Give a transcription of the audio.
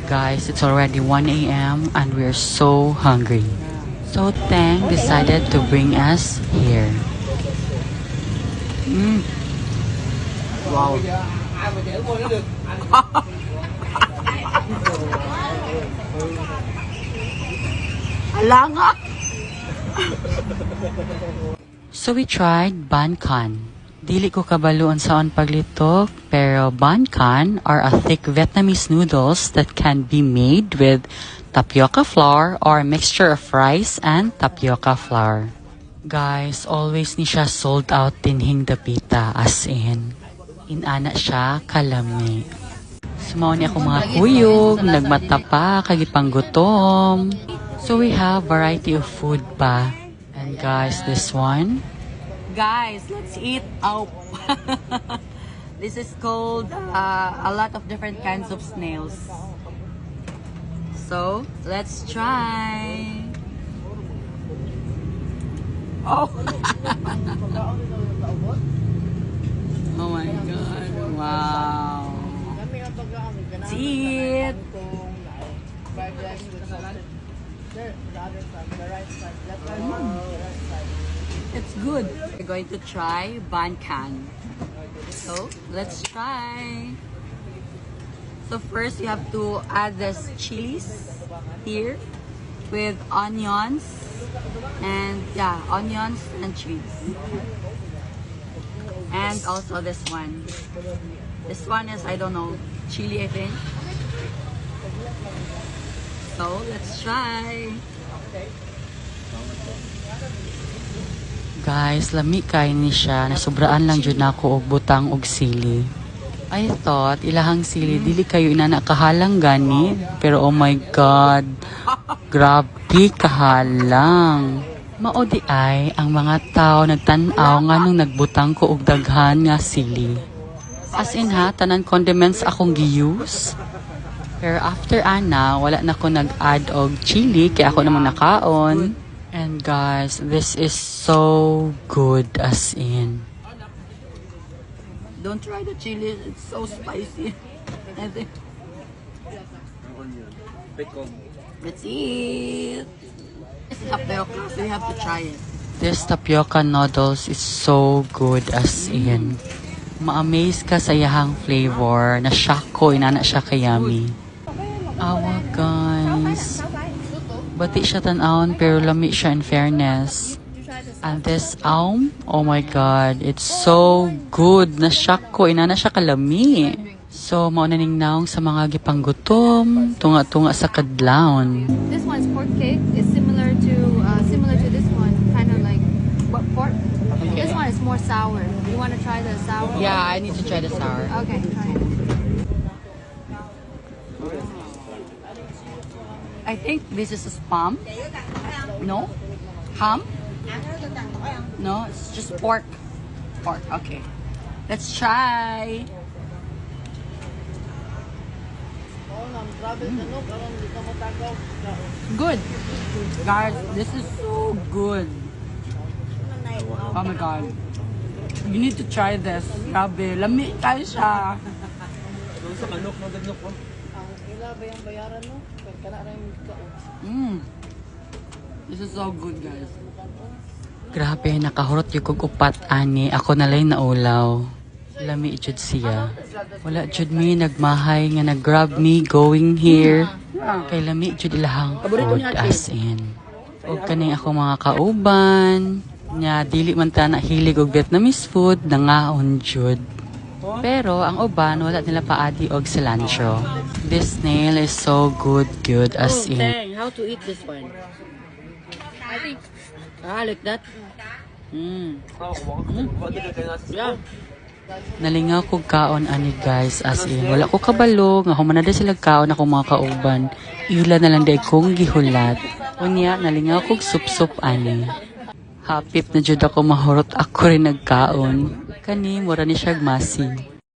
Guys, it's already 1 a.m. and we're so hungry. So Tang decided to bring us here. Wow. Alanga. So we tried bankan. Dili ko kabaluan saon paglitok, pero bankan are a thick Vietnamese noodles that can be made with tapioca flour or a mixture of rice and tapioca flour. Guys, always ni siya sold out tinhing dapita, as in. Inana siya kalami. Sumaw ni ako mga kuyog, nagmata pa, kagipang gutom. So we have variety of food pa. And guys, this one. Guys, let's eat out. This is called a lot of different kinds of snails. So, let's try. Oh. Oh my god. Wow. Let's eat. It's good. We're going to try bankan. So, let's try. So first, you have to add this chilies here with onions and onions and chilies. And also this one. This one is, I don't know, chili I think. So, let's try. Guys, lami kain ni siya. Nasubraan lang jud nako og butang og sili. I thought ilahang sili dili kayo inana kahalang gani, pero oh my god. Grabe kahalang. Mao di ay ang mga tao nagtan-aw nganong nagbutang ko og daghan nga sili. As in ha, tanan condiments akong gi-use. Pero after ana, wala na ko nag-add og chili kaya ako namang nakaon. And guys, this is so good as in. Don't try the chili, it's so spicy. I think. Let's eat. This tapioca, so we have to try it. This tapioca noodles is so good as in. Ma-amaze ka sa yahang flavor. Na-shock ko, inana siya kayami. Awa guys. Bati siya tan-aon pero lami siya in fairness. And this aum, oh my god, it's so good. Na-shock ko, inana siya kalami. So, maunaning naong sa mga gipanggutom, tunga-tunga sa kadlawon. This one's pork cake. It's similar to this one, kind of like pork. Okay. This one is more sour. You want to try the sour? Yeah, I need to try the sour. Okay, try it. I think this is a spam. No? Ham? No, it's just pork. Pork, okay. Let's try. Good. Guys, this is so good. Oh my god. You need to try this. Grabe, lami tayo siya. This is so good, guys. Grabe, nakahurot yung kong upat ani. Ako na lang naulaw. Lami jud siya. Wala jud mi nagmahay nga nag-grab me going here. Kay lami jud ilahang food as in. Og kani ako mga kauban. Nya dili man ta na hilig og Vietnamese food, nangaon jud. Pero ang uban wala nila paadi og cilantro. This snail is so good as in. Dang, how to eat this one? I think. Like that? Yeah. Nalingaw ko kaon ani guys as in. Wala ko kabalo nga humanada sila kaon ako mga kauban. Ila na lang day kong gihulat. Unya nalingaw ko sup-sup ani. Hapit na jud ako mahurot ako rin nagkaon. Kani mura ni siya masi.